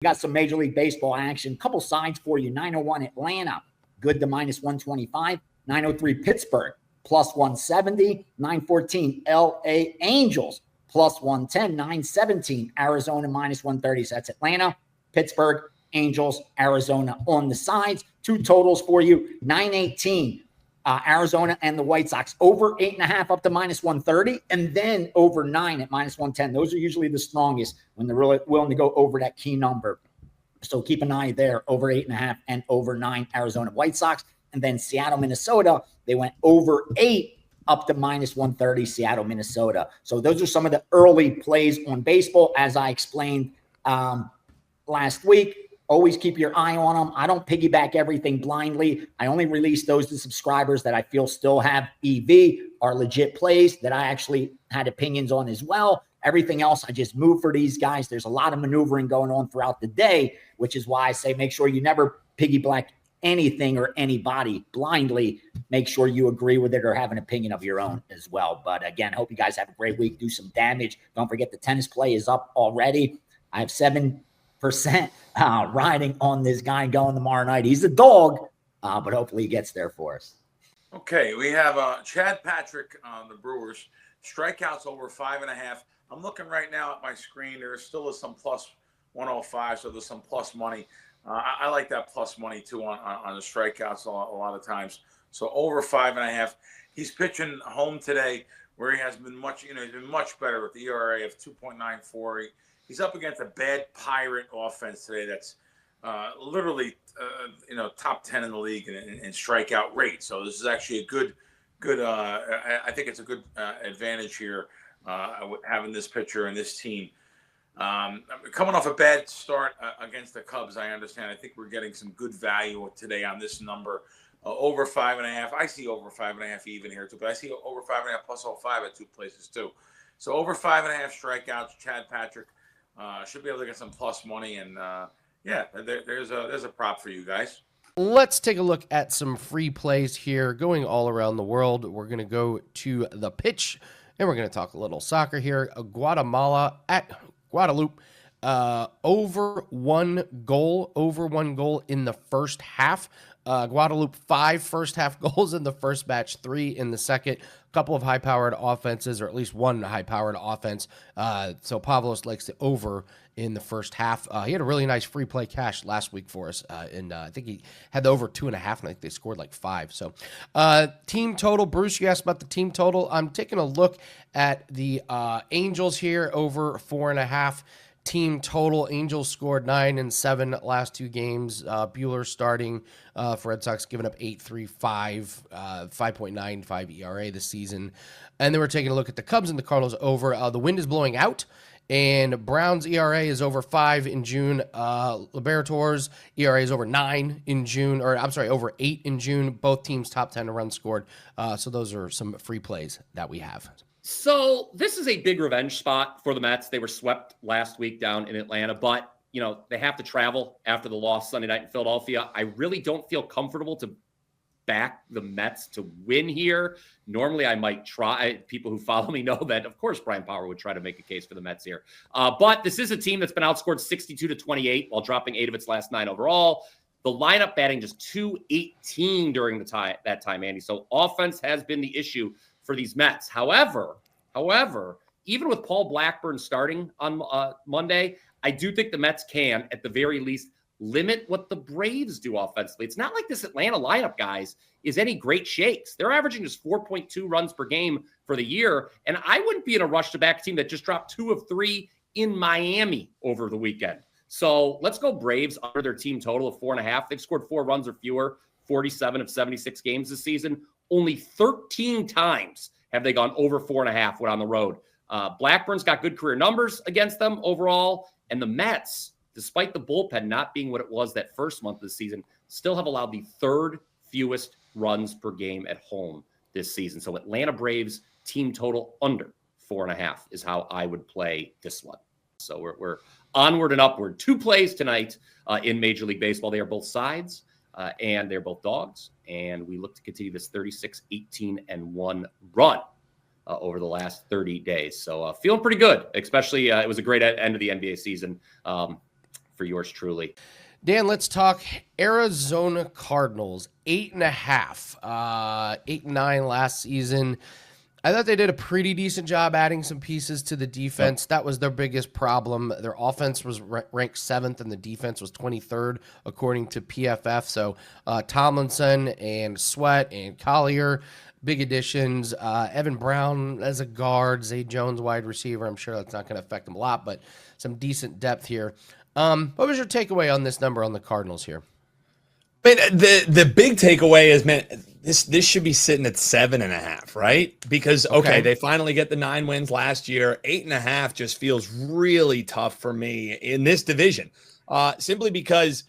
We got some Major League Baseball action. Couple sides for you. 901 Atlanta, good to -125. 903 Pittsburgh, +170. 914 LA Angels, +110. 917 Arizona, -130. So that's Atlanta, Pittsburgh, Angels, Arizona on the sides. Two totals for you. 918 Arizona and the White Sox, over 8.5 up to -130, and then over 9 at -110. Those are usually the strongest when they're really willing to go over that key number. So keep an eye there, over 8.5 and over 9 Arizona White Sox. And then Seattle, Minnesota, they went over 8 up to -130, Seattle, Minnesota. So those are some of the early plays on baseball, as I explained last week. Always keep your eye on them. I don't piggyback everything blindly. I only release those to subscribers that I feel still have EV, are legit plays that I actually had opinions on as well. Everything else, I just move for these guys. There's a lot of maneuvering going on throughout the day, which is why I say make sure you never piggyback anything or anybody blindly. Make sure you agree with it or have an opinion of your own as well. But again, hope you guys have a great week. Do some damage. Don't forget the tennis play is up already. I have 7% riding on this guy going tomorrow night. He's a dog, but hopefully he gets there for us. Okay, we have Chad Patrick on the Brewers. Strikeouts over 5.5. I'm looking right now at my screen. There still is some plus 105, so there's some plus money. I like that plus money too on the strikeouts a lot of times. So over 5.5. He's pitching home today, where he has been much, he's been much better with the ERA of 2.94. He's up against a bad Pirate offense today that's literally, top 10 in the league in strikeout rate. So this is actually a good. I think it's a good advantage here having this pitcher and this team. Coming off a bad start against the Cubs, I understand. I think we're getting some good value today on this number. Over 5.5. I see over 5.5 even here too, but I see over 5.5 plus 05 at two places too. So over 5.5 strikeouts, Chad Patrick. Should be able to get some plus money, and there's a prop for you guys. Let's take a look at some free plays here going all around the world. We're going to go to the pitch, and we're going to talk a little soccer here. Guatemala at Guadeloupe, over one goal in the first half. Guadeloupe 5 first half goals in the first match, 3 in the second. A couple of high-powered offenses, or at least one high-powered offense. So Pavlos likes the over in the first half. He had a really nice free play cash last week for us, and I think he had the over 2.5, and I think they scored like 5. So team total, Bruce, you asked about the team total. I'm taking a look at the Angels here, over 4.5. Team total, Angels scored 9 and 7 last 2 games. Buehler starting for Red Sox, giving up 8.35, 5.95 ERA this season. And then we're taking a look at the Cubs and the Cardinals over. The wind is blowing out, and Brown's ERA is over 5 in June. Liberators' ERA is over 9 in June, over 8 in June. Both teams top 10 runs scored. So those are some free plays that we have. So this is a big revenge spot for the Mets. They were swept last week down in Atlanta, but, they have to travel after the loss Sunday night in Philadelphia. I really don't feel comfortable to back the Mets to win here. Normally I might try. People who follow me know that, of course, Brian Power would try to make a case for the Mets here. But this is a team that's been outscored 62-28 while dropping 8 of its last 9 overall. The lineup batting just .218 during that time, Andy. So offense has been the issue for these Mets. However, even with Paul Blackburn starting on Monday, I do think the Mets can, at the very least, limit what the Braves do offensively. It's not like this Atlanta lineup, guys, is any great shakes. They're averaging just 4.2 runs per game for the year, and I wouldn't be in a rush to back a team that just dropped 2 of 3 in Miami over the weekend. So let's go Braves under their team total of 4.5. They've scored 4 runs or fewer 47 of 76 games this season. Only 13 times have they gone over 4.5 when on the road. Blackburn's got good career numbers against them overall. And the Mets, despite the bullpen not being what it was that first month of the season, still have allowed the 3rd fewest runs per game at home this season. So Atlanta Braves team total under 4.5 is how I would play this one. So we're onward and upward. 2 plays tonight in Major League Baseball. They are both sides. And they're both dogs, and we look to continue this 36-18-1 run over the last 30 days. So feeling pretty good, especially it was a great end of the NBA season for yours truly. Dan, let's talk Arizona Cardinals. 8.5, 8-9 last season. I thought they did a pretty decent job adding some pieces to the defense. That was their biggest problem. Their offense was ranked 7th, and the defense was 23rd, according to PFF. So Tomlinson and Sweat and Collier, big additions. Evan Brown as a guard, Zay Jones wide receiver. I'm sure that's not going to affect them a lot, but some decent depth here. What was your takeaway on this number on the Cardinals here? But the big takeaway is, man, this should be sitting at 7.5, right? Because okay, they finally get the 9 wins last year. 8.5 just feels really tough for me in this division. Simply because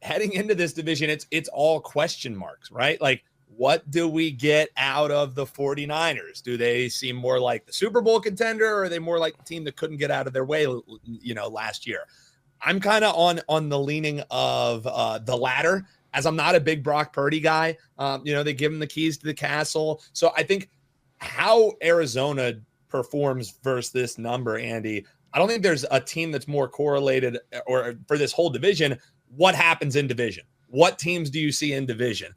heading into this division, it's all question marks, right? Like, what do we get out of the 49ers? Do they seem more like the Super Bowl contender, or are they more like the team that couldn't get out of their way, last year? I'm kind of on the leaning of the latter, as I'm not a big Brock Purdy guy. They give him the keys to the castle. So I think how Arizona performs versus this number, Andy, I don't think there's a team that's more correlated, or for this whole division, what happens in division. What teams do you see in division?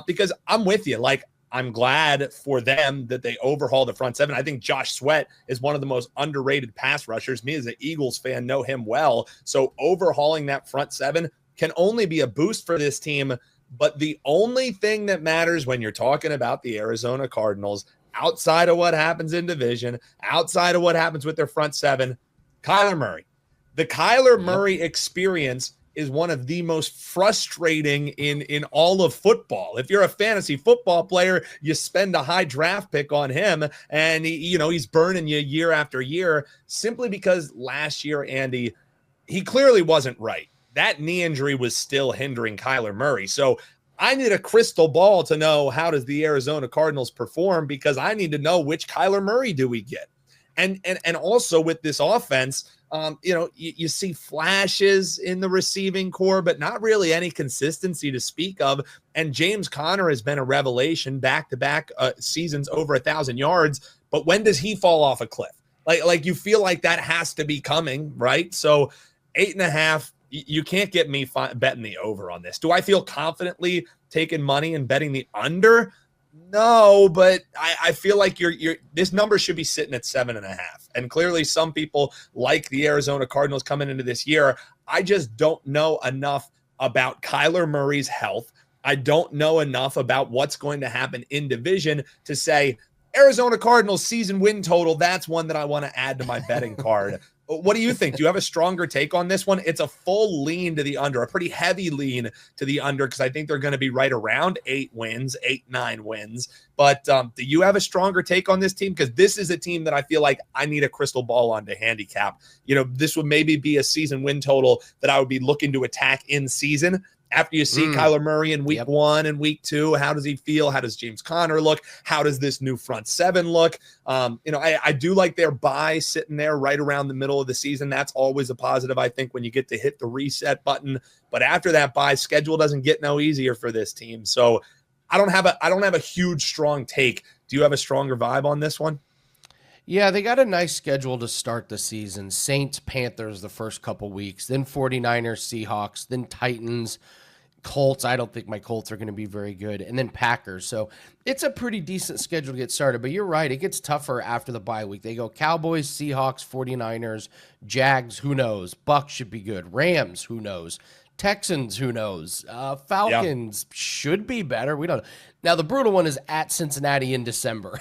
Because I'm with you. Like, I'm glad for them that they overhaul the front seven. I think Josh Sweat is one of the most underrated pass rushers. Me as an Eagles fan know him well. So overhauling that front seven can only be a boost for this team. But the only thing that matters when you're talking about the Arizona Cardinals, outside of what happens in division, outside of what happens with their front seven, Kyler Murray. The Kyler Murray experience is one of the most frustrating in all of football. If you're a fantasy football player, you spend a high draft pick on him, and he's burning you year after year, simply because last year, Andy, he clearly wasn't right. That knee injury was still hindering Kyler Murray. So I need a crystal ball to know, how does the Arizona Cardinals perform, because I need to know which Kyler Murray do we get. And also with this offense, you see flashes in the receiving core, but not really any consistency to speak of. And James Conner has been a revelation, back-to-back seasons over 1,000 yards. But when does he fall off a cliff? Like you feel like that has to be coming, right? So 8.5, you can't get me betting the over on this. Do I feel confidently taking money and betting the under? No, but I feel like this number should be sitting at 7.5. And clearly some people like the Arizona Cardinals coming into this year. I just don't know enough about Kyler Murray's health. I don't know enough about what's going to happen in division to say Arizona Cardinals season win total, that's one that I want to add to my betting card. What do you think? Do you have a stronger take on this one? It's a full lean to the under, a pretty heavy lean to the under, because I think they're going to be right around 8 wins, 8-9 wins. But do you have a stronger take on this team? Because this is a team that I feel like I need a crystal ball on to handicap. This would maybe be a season win total that I would be looking to attack in season. After you see Kyler Murray in week 1 and week 2, how does he feel? How does James Conner look? How does this new front seven look? I do like their bye sitting there right around the middle of the season. That's always a positive, I think, when you get to hit the reset button. But after that bye, schedule doesn't get no easier for this team. So I don't have a huge strong take. Do you have a stronger vibe on this one? Yeah, they got a nice schedule to start the season. Saints, Panthers the first couple weeks, then 49ers, Seahawks, then Titans, Colts. I don't think my Colts are going to be very good, and then Packers. So it's a pretty decent schedule to get started, but you're right. It gets tougher after the bye week. They go Cowboys, Seahawks, 49ers, Jags, who knows? Bucks should be good. Rams, who knows? Texans, who knows? Falcons should be better. We don't know. Now, the brutal one is at Cincinnati in December.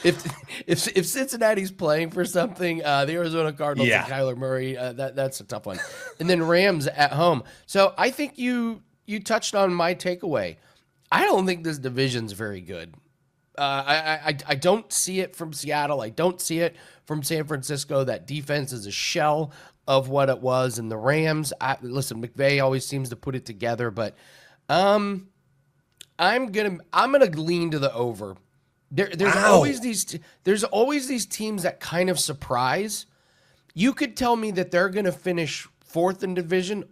if Cincinnati's playing for something, the Arizona Cardinals and Kyler Murray, that's a tough one. And then Rams at home. So I think you touched on my takeaway. I don't think this division's very good. I don't see it from Seattle. I don't see it from San Francisco. That defense is a shell of what it was. And the Rams, listen, McVay always seems to put it together, but I'm gonna lean to the over. There's always these teams that kind of surprise. You could tell me that they're gonna finish 4th in division,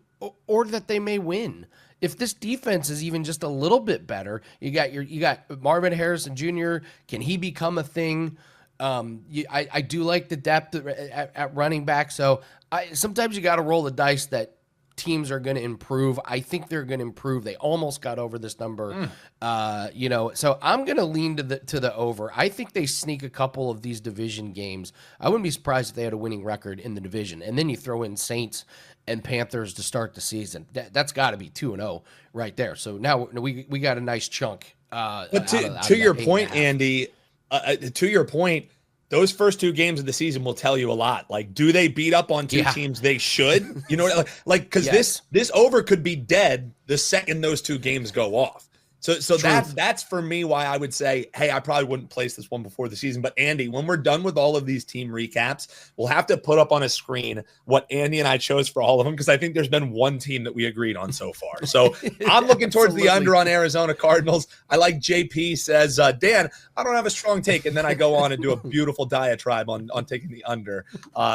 or that they may win. If this defense is even just a little bit better, you got Marvin Harrison Jr. Can he become a thing? I do like the depth at running back. So sometimes you got to roll the dice that teams are going to improve. I think they're going to improve. They almost got over this number, so I'm going to lean to the over. I think they sneak a couple of these division games. I wouldn't be surprised if they had a winning record in the division. And then you throw in Saints and Panthers to start the season. That's got to be 2-0 right there. So now we got a nice chunk. But to your point, Andy, to your point, those first two games of the season will tell you a lot. Like, do they beat up on two teams they should? You know, like because this over could be dead the second those two games go off. So that's for me why I would say, hey, I probably wouldn't place this one before the season. But Andy, when we're done with all of these team recaps, we'll have to put up on a screen what Andy and I chose for all of them, because I think there's been one team that we agreed on so far. So I'm looking towards the under on Arizona Cardinals. I like JP says, Dan, I don't have a strong take, and then I go on and do a beautiful diatribe on taking the under.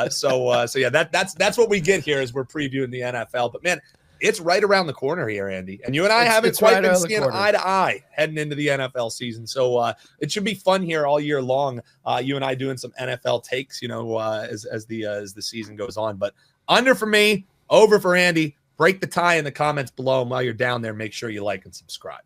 So yeah, that's what we get here as we're previewing the NFL. But man, it's right around the corner here, Andy. And you and I haven't quite been seeing eye to eye heading into the NFL season. So it should be fun here all year long. You and I doing some NFL takes, as the season goes on. But under for me, over for Andy. Break the tie in the comments below. And while you're down there, make sure you like and subscribe.